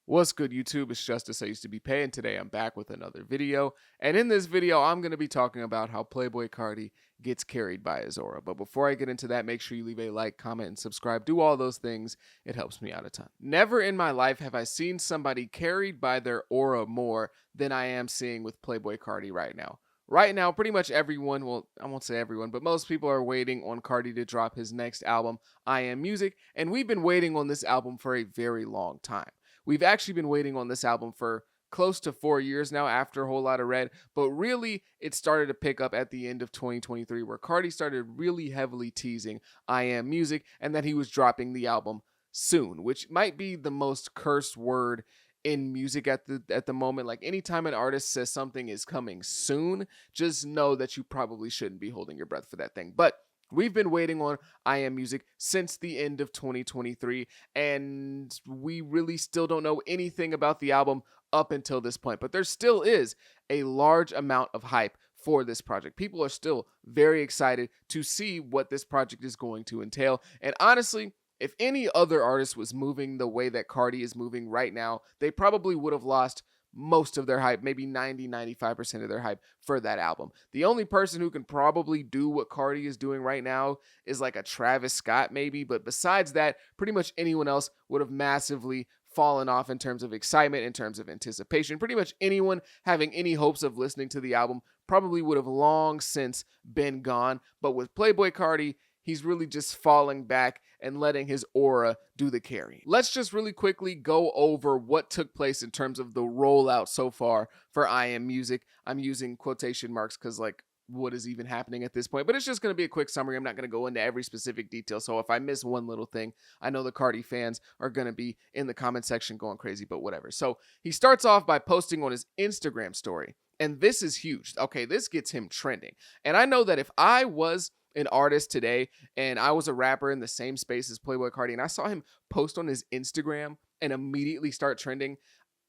What's good, YouTube? It's Justice I Used to Be Paying. Today I'm back with another video. And in this video, I'm going to be talking about how Playboi Carti gets carried by his aura. But before I get into that, make sure you leave a like, comment, and subscribe. Do all those things. It helps me out a ton. Never in my life have I seen somebody carried by their aura more than I am seeing with Playboi Carti right now. Right now, pretty much everyone, well, I won't say everyone, but most people are waiting on Carti to drop his next album, I Am Music. And we've been waiting on this album for a very long time. We've actually been waiting on this album for close to 4 years now after a whole lot of Red, but really it started to pick up at the end of 2023 where Carti started really heavily teasing I Am Music and that he was dropping the album soon, which might be the most cursed word in music at the moment. Like anytime an artist says something is coming soon, just know that you probably shouldn't be holding your breath for that thing. But we've been waiting on I Am Music since the end of 2023, and we really still don't know anything about the album up until this point. But there still is a large amount of hype for this project. People are still very excited to see what this project is going to entail. And honestly, if any other artist was moving the way that Carti is moving right now, they probably would have lost most of their hype, maybe 90-95% of their hype for that album. The only person who can probably do what Carti is doing right now is like a Travis Scott maybe, but besides that, pretty much anyone else would have massively fallen off in terms of excitement, in terms of anticipation. Pretty much anyone having any hopes of listening to the album probably would have long since been gone. But with Playboi Carti, he's really just falling back and letting his aura do the carry. Let's just really quickly go over what took place in terms of the rollout so far for I Am Music. I'm using quotation marks because, like, what is even happening at this point? But it's just going to be a quick summary. I'm not going to go into every specific detail. So if I miss one little thing, I know the Carti fans are going to be in the comment section going crazy, but whatever. So he starts off by posting on his Instagram story. And this is huge. Okay, this gets him trending. And I know that if I was an artist today and I was a rapper in the same space as Playboi Carti and I saw him post on his Instagram and immediately start trending,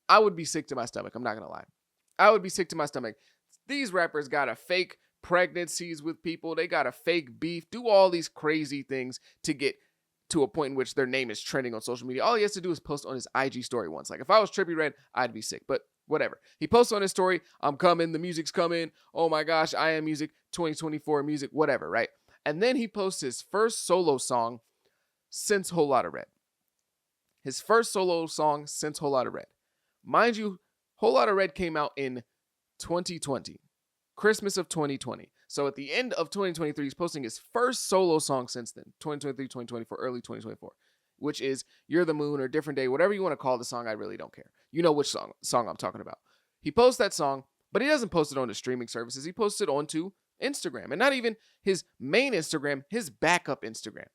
I would be sick to my stomach. I'm not going to lie. I would be sick to my stomach. These rappers got to fake pregnancies with people. They got to fake beef, do all these crazy things to get to a point in which their name is trending on social media. All he has to do is post on his IG story once. Like if I was Trippie Redd, I'd be sick, but whatever. He posts on his story, I'm coming, the music's coming. Oh my gosh, I Am Music, 2024 music, whatever, right? And then he posts his first solo song since Whole Lotta Red. His first solo song since Whole Lotta Red. Mind you, Whole Lotta Red came out in 2020, Christmas of 2020. So at the end of 2023, he's posting his first solo song since then, 2023, 2024, early 2024, which is You're the Moon or Different Day, whatever you want to call the song, I really don't care. You know which song I'm talking about. He posts that song, but he doesn't post it on the streaming services. He posts it onto Instagram, and not even his main Instagram, his backup Instagram.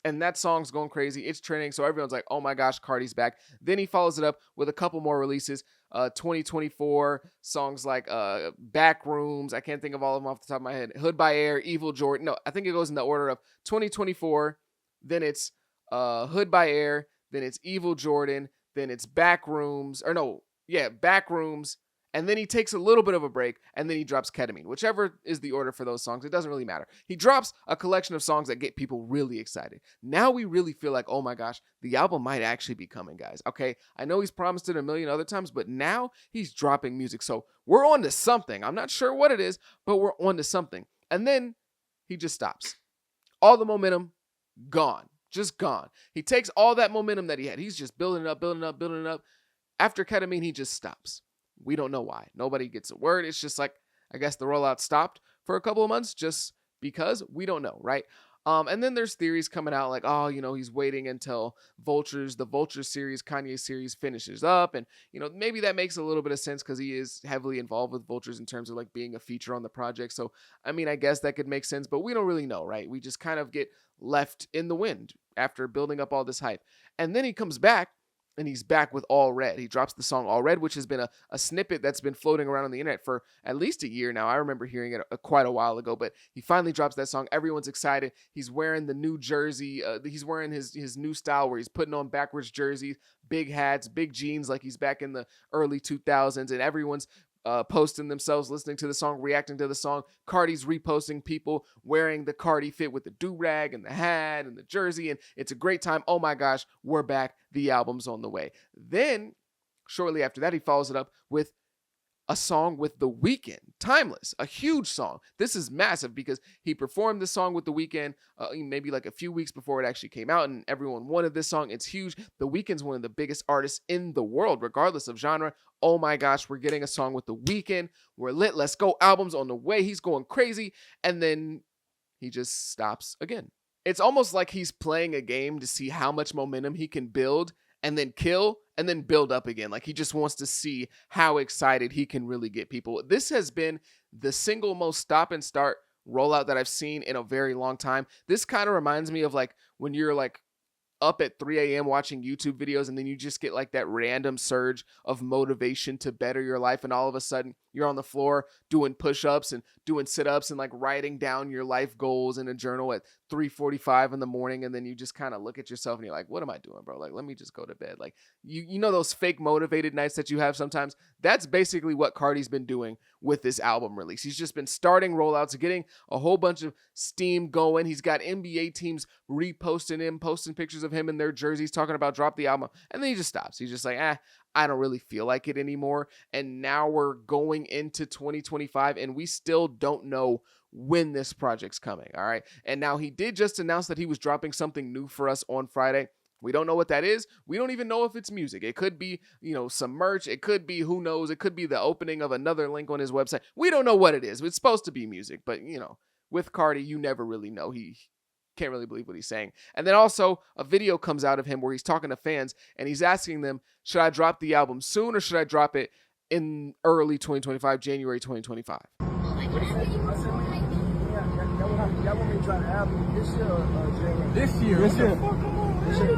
And that song's going crazy. It's trending. So everyone's like, oh my gosh, Carti's back. Then he follows it up with a couple more releases. 2024 songs like Backrooms. I can't think of all of them off the top of my head. Hood by Air, Evil Jordan. No, I think it goes in the order of 2024. Then it's Hood by Air. Then it's Evil Jordan. Then it's Backrooms. Or no, yeah, Backrooms. And then he takes a little bit of a break, and then he drops Ketamine. Whichever is the order for those songs, it doesn't really matter. He drops a collection of songs that get people really excited. Now we really feel like, oh my gosh, the album might actually be coming, guys. Okay, I know he's promised it a million other times, but now he's dropping music. So we're on to something. I'm not sure what it is, but we're on to something. And then he just stops. All the momentum, gone. Just gone. He takes all that momentum that he had. He's just building it up, building it up, building it up. After Ketamine, he just stops. We don't know why. Nobody gets a word. It's just like, I guess the rollout stopped for a couple of months just because we don't know, right? And then there's theories coming out like, oh, you know, he's waiting until the Vulture series, Kanye series finishes up. And, you know, maybe that makes a little bit of sense because he is heavily involved with Vultures in terms of like being a feature on the project. So, I mean, I guess that could make sense, but we don't really know, right? We just kind of get left in the wind after building up all this hype. And then he comes back. And he's back with All Red. He drops the song All Red, which has been a snippet that's been floating around on the internet for at least a year now. I remember hearing it quite a while ago, but he finally drops that song. Everyone's excited. He's wearing the new jersey. He's wearing his new style where he's putting on backwards jerseys, big hats, big jeans like he's back in the early 2000s, and everyone's posting themselves, listening to the song, reacting to the song. Carti's reposting people wearing the Carti fit with the do-rag and the hat and the jersey, and it's a great time. Oh my gosh, we're back. The album's on the way. Then Shortly after that, he follows it up with a song with The Weeknd, Timeless, a huge song. This is massive because he performed this song with The Weeknd maybe like a few weeks before it actually came out, and everyone wanted this song. It's huge. The Weeknd's one of the biggest artists in the world, regardless of genre. Oh my gosh, we're getting a song with The Weeknd. We're lit. Let's go. Album's on the way. He's going crazy. And then he just stops again. It's almost like he's playing a game to see how much momentum he can build and then kill and then build up again. Like he just wants to see how excited he can really get people. This has been the single most stop and start rollout that I've seen in a very long time. This kind of reminds me of like when you're like up at 3 a.m. watching YouTube videos and then you just get like that random surge of motivation to better your life, and all of a sudden you're on the floor doing push-ups and doing sit-ups and like writing down your life goals in a journal at 3:45 in the morning, and then you just kind of look at yourself and you're like, what am I doing, bro? Like, let me just go to bed. Like, you know those fake motivated nights that you have sometimes? That's basically what Carti's been doing with this album release. He's just been starting rollouts, getting a whole bunch of steam going. He's got NBA teams reposting him, posting pictures of him in their jerseys, talking about drop the album, and then he just stops. He's just like, I don't really feel like it anymore. And now we're going into 2025 and we still don't know when this project's coming. All right. And now he did just announce that he was dropping something new for us on Friday. We don't know what that is. We don't even know if it's music. It could be, some merch. It could be, who knows? It could be the opening of another link on his website. We don't know what it is. It's supposed to be music, but with Carti, you never really know. He can't really believe what he's saying. And then also a video comes out of him where he's talking to fans and he's asking them, should I drop the album soon or should I drop it in early 2025, January 2025? This year.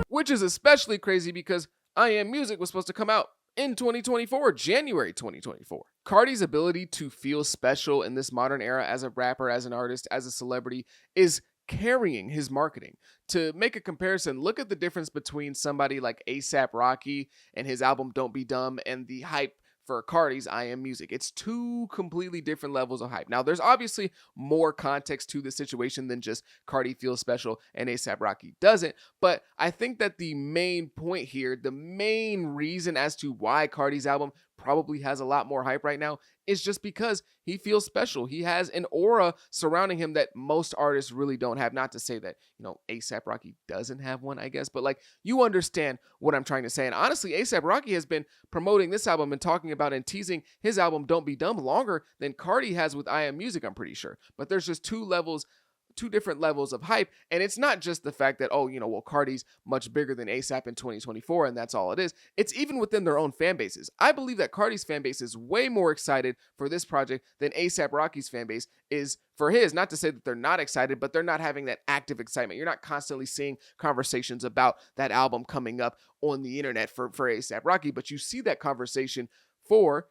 Which is especially crazy because I Am Music was supposed to come out in 2024, January 2024. Carti's ability to feel special in this modern era as a rapper, as an artist, as a celebrity is carrying his marketing. To make a comparison, look at the difference between somebody like A$AP Rocky and his album Don't Be Dumb and the hype for Carti's I Am Music. It's two completely different levels of hype. Now, there's obviously more context to the situation than just Carti feels special and A$AP Rocky doesn't, but I think that the main point here, the main reason as to why Carti's album probably has a lot more hype right now is just because he feels special. He has an aura surrounding him that most artists really don't have. Not to say that, A$AP Rocky doesn't have one, I guess, but like, you understand what I'm trying to say. And honestly, A$AP Rocky has been promoting this album and talking about and teasing his album Don't Be Dumb longer than Carti has with I Am Music, I'm pretty sure. But there's just two different levels of hype. And it's not just the fact that, Carti's much bigger than A$AP in 2024 and that's all it is. It's even within their own fan bases. I believe that Carti's fan base is way more excited for this project than A$AP Rocky's fan base is for his. Not to say that they're not excited, but they're not having that active excitement. You're not constantly seeing conversations about that album coming up on the internet for A$AP Rocky, but you see that conversation for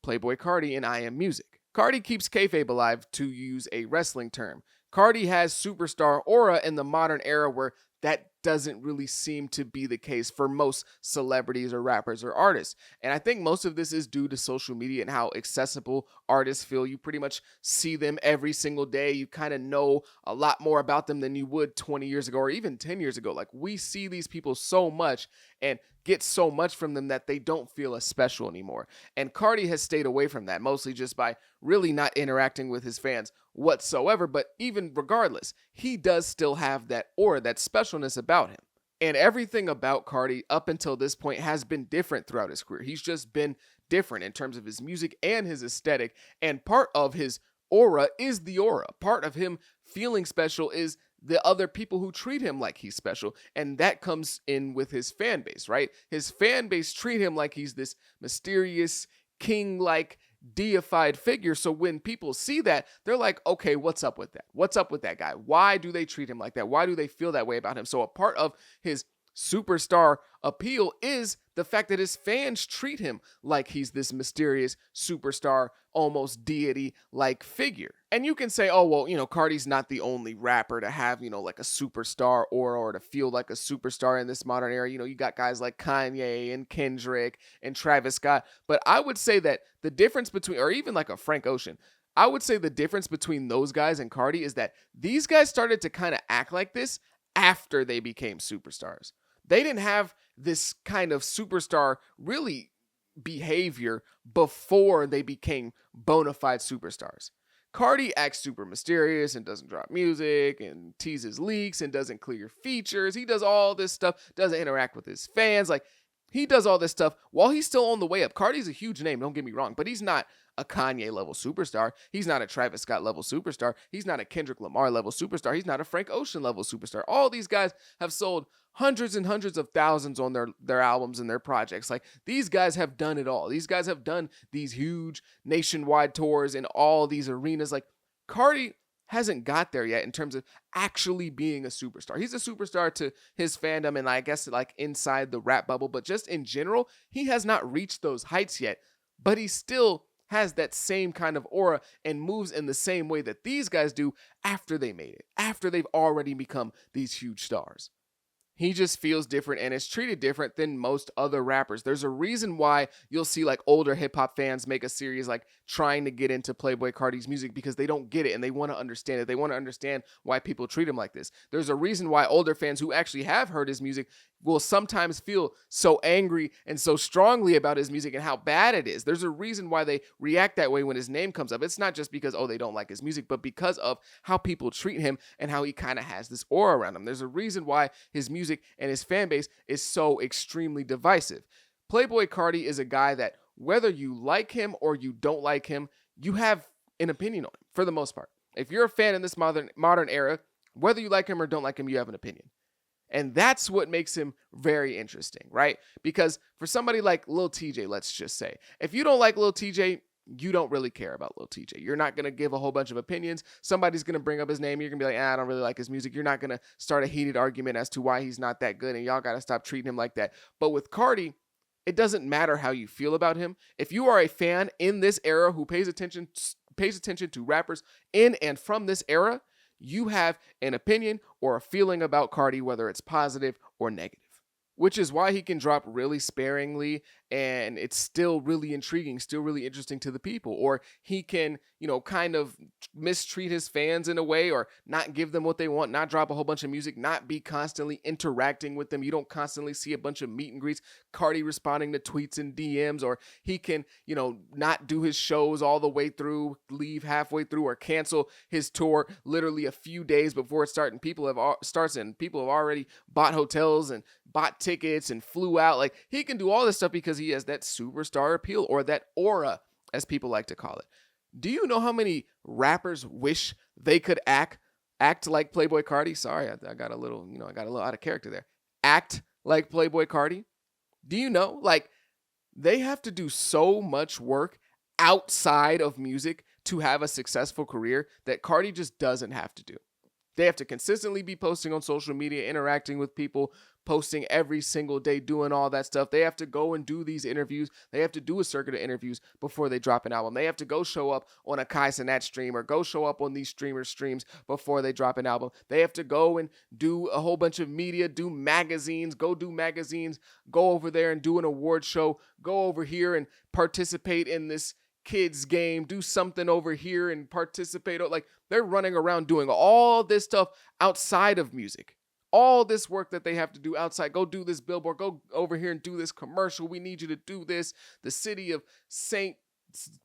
Playboi Carti and I Am Music. Carti keeps kayfabe alive, to use a wrestling term. Carti has superstar aura in the modern era where that doesn't really seem to be the case for most celebrities or rappers or artists. And I think most of this is due to social media and how accessible artists feel. You pretty much see them every single day. You kind of know a lot more about them than you would 20 years ago or even 10 years ago. Like, we see these people so much and get so much from them that they don't feel as special anymore. And Carti has stayed away from that, mostly just by really not interacting with his fans whatsoever. But even regardless, he does still have that aura, that specialness about him. And everything about Carti up until this point has been different throughout his career. He's just been different in terms of his music and his aesthetic. And part of his aura is the aura. Part of him feeling special is the other people who treat him like he's special. And that comes in with his fan base, right? His fan base treat him like he's this mysterious, king-like, deified figure. So when people see that, they're like, okay, what's up with that? What's up with that guy? Why do they treat him like that? Why do they feel that way about him? So a part of his superstar appeal is the fact that his fans treat him like he's this mysterious superstar, almost deity-like figure. And you can say, oh, well, Carti's not the only rapper to have, like a superstar aura or to feel like a superstar in this modern era. You got guys like Kanye and Kendrick and Travis Scott. But I would say that the difference between, or even like a Frank Ocean, I would say the difference between those guys and Carti is that these guys started to kind of act like this after they became superstars. They didn't have this kind of superstar really behavior before they became bona fide superstars. Carti acts super mysterious and doesn't drop music and teases leaks and doesn't clear features. He does all this stuff, doesn't interact with his fans. Like, he does all this stuff while he's still on the way up. Carti's a huge name, don't get me wrong, but he's not a Kanye level superstar. He's not a Travis Scott level superstar. He's not a Kendrick Lamar level superstar. He's not a Frank Ocean level superstar. All these guys have sold hundreds and hundreds of thousands on their albums and their projects. Like, these guys have done it all. These guys have done these huge nationwide tours in all these arenas. Like, Carti hasn't got there yet in terms of actually being a superstar. He's a superstar to his fandom and I guess like inside the rap bubble, but just in general, he has not reached those heights yet, but he still has that same kind of aura and moves in the same way that these guys do after they made it, after they've already become these huge stars. He just feels different and is treated different than most other rappers. There's a reason why you'll see like older hip hop fans make a series like trying to get into Playboi Carti's music because they don't get it and they want to understand it. They want to understand why people treat him like this. There's a reason why older fans who actually have heard his music will sometimes feel so angry and so strongly about his music and how bad it is. There's a reason why they react that way when his name comes up. It's not just because, oh, they don't like his music, but because of how people treat him and how he kind of has this aura around him. There's a reason why his music and his fan base is so extremely divisive. Playboi Carti is a guy that whether you like him or you don't like him, you have an opinion on him for the most part. If you're a fan in this modern era, whether you like him or don't like him, you have an opinion. And that's what makes him very interesting, right? Because for somebody like Lil TJ, let's just say, if you don't like Lil TJ, you don't really care about Lil TJ. You're not going to give a whole bunch of opinions. Somebody's going to bring up his name. You're going to be like, I don't really like his music. You're not going to start a heated argument as to why he's not that good. And y'all got to stop treating him like that. But with Carti, it doesn't matter how you feel about him. If you are a fan in this era who pays attention to rappers in and from this era, you have an opinion or a feeling about Carti, whether it's positive or negative, which is why he can drop really sparingly and it's still really intriguing, still really interesting to the people. Or he can, kind of mistreat his fans in a way or not give them what they want, not drop a whole bunch of music, not be constantly interacting with them. You don't constantly see a bunch of meet and greets, Carti responding to tweets and DMs, or he can, not do his shows all the way through, leave halfway through, or cancel his tour literally a few days before it starts, and people have already bought hotels and bought tickets and flew out. Like, he can do all this stuff because he has that superstar appeal, or that aura, as people like to call it. Do you know how many rappers wish they could act like Playboi Carti? Sorry, I got a little out of character there. Act like Playboi Carti. Do you know, like, they have to do so much work outside of music to have a successful career that Carti just doesn't have to do. They have to consistently be posting on social media, interacting with people, posting every single day, doing all that stuff. They have to go and do these interviews. They have to do a circuit of interviews before they drop an album. They have to go show up on a Kai Cenat stream or go show up on these streamers' streams before they drop an album. They have to go and do a whole bunch of media, do magazines, go over there and do an award show, go over here and participate in this kids game, do something over here and participate. Like, they're running around doing all this stuff outside of music. All this work that they have to do outside. Go do this billboard. Go over here and do this commercial. We need you to do this. The city of St.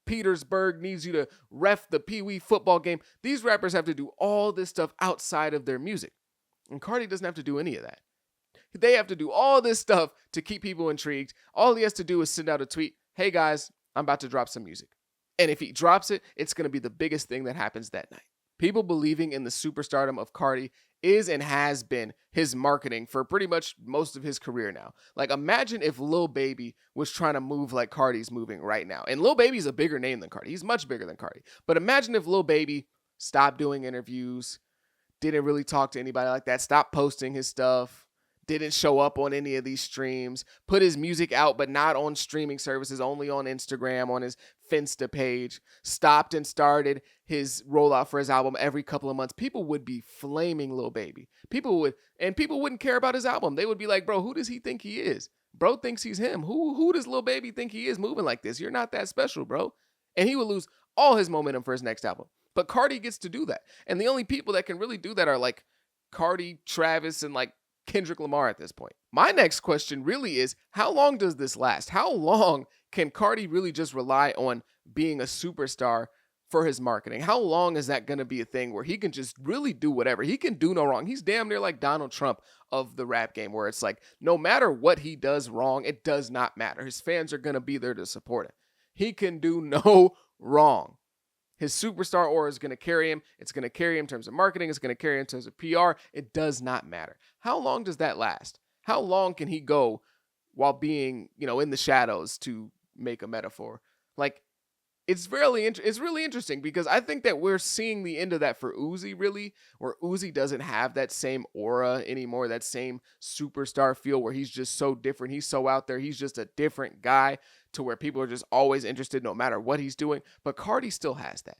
Petersburg needs you to ref the Pee Wee football game. These rappers have to do all this stuff outside of their music. And Carti doesn't have to do any of that. They have to do all this stuff to keep people intrigued. All he has to do is send out a tweet. Hey guys, I'm about to drop some music. And if he drops it, it's going to be the biggest thing that happens that night. People believing in the superstardom of Carti is and has been his marketing for pretty much most of his career now. Like, imagine if Lil Baby was trying to move like Carti's moving right now. And Lil Baby's a bigger name than Carti. He's much bigger than Carti. But imagine if Lil Baby stopped doing interviews, didn't really talk to anybody like that, stopped posting his stuff, didn't show up on any of these streams, put his music out but not on streaming services, only on Instagram, on his Finsta page, stopped and started his rollout for his album every couple of months. People would be flaming Lil Baby. People wouldn't care about his album. They would be like, bro, who does he think he is? Bro thinks he's him. Who does Lil Baby think he is moving like this? You're not that special, bro. And he would lose all his momentum for his next album. But Carti gets to do that. And the only people that can really do that are like Carti, Travis, and like Kendrick Lamar at this point. My next question really is, how long does this last? How long can Carti really just rely on being a superstar for his marketing? How long is that going to be a thing where he can just really do whatever? He can do no wrong. He's damn near like Donald Trump of the rap game, where it's like no matter what he does wrong, it does not matter. His fans are going to be there to support him. He can do no wrong. His superstar aura is going to carry him. It's going to carry him in terms of marketing. It's going to carry him in terms of PR. It does not matter. How long does that last? How long can he go while being, in the shadows, to make a metaphor? Like, it's really interesting, because I think that we're seeing the end of that for Uzi, really, where Uzi doesn't have that same aura anymore, that same superstar feel where he's just so different. He's so out there. He's just a different guy, to where people are just always interested no matter what he's doing. But Carti still has that.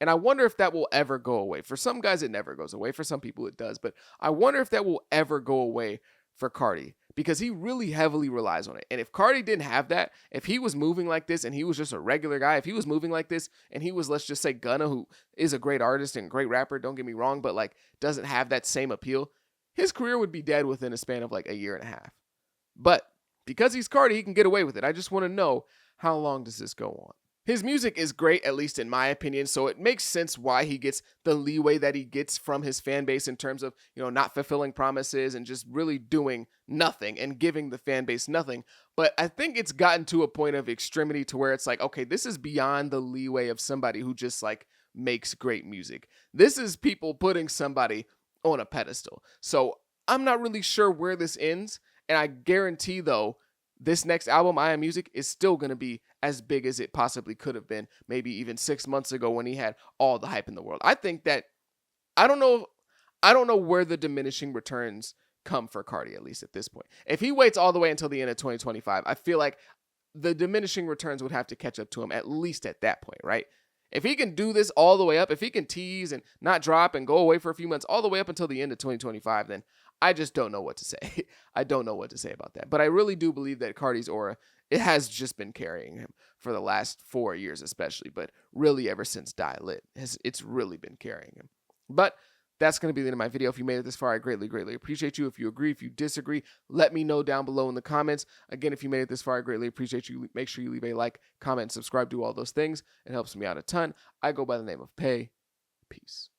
And I wonder if that will ever go away. For some guys, it never goes away. For some people, it does. But I wonder if that will ever go away for Carti, because he really heavily relies on it. And if Carti didn't have that, if he was moving like this and he was just a regular guy, if he was moving like this and he was, let's just say, Gunna, who is a great artist and great rapper, don't get me wrong, but like doesn't have that same appeal, his career would be dead within a span of like a year and a half. But because he's Carti, he can get away with it. I just want to know, how long does this go on? His music is great, at least in my opinion, so it makes sense why he gets the leeway that he gets from his fan base in terms of, not fulfilling promises and just really doing nothing and giving the fan base nothing. But I think it's gotten to a point of extremity to where it's like, okay, this is beyond the leeway of somebody who just like makes great music. This is people putting somebody on a pedestal. So I'm not really sure where this ends, and I guarantee, though, this next album, I Am Music, is still going to be as big as it possibly could have been, maybe even 6 months ago when he had all the hype in the world. I think that, I don't know where the diminishing returns come for Carti, at least at this point. If he waits all the way until the end of 2025, I feel like the diminishing returns would have to catch up to him, at least at that point, right? If he can do this all the way up, if he can tease and not drop and go away for a few months all the way up until the end of 2025, then I just don't know what to say. I don't know what to say about that. But I really do believe that Carti's aura, it has just been carrying him for the last 4 years especially, but really ever since Die Lit, it's really been carrying him. But that's going to be the end of my video. If you made it this far, I greatly, greatly appreciate you. If you agree, if you disagree, let me know down below in the comments. Again, if you made it this far, I greatly appreciate you. Make sure you leave a like, comment, subscribe, do all those things. It helps me out a ton. I go by the name of Pay. Peace.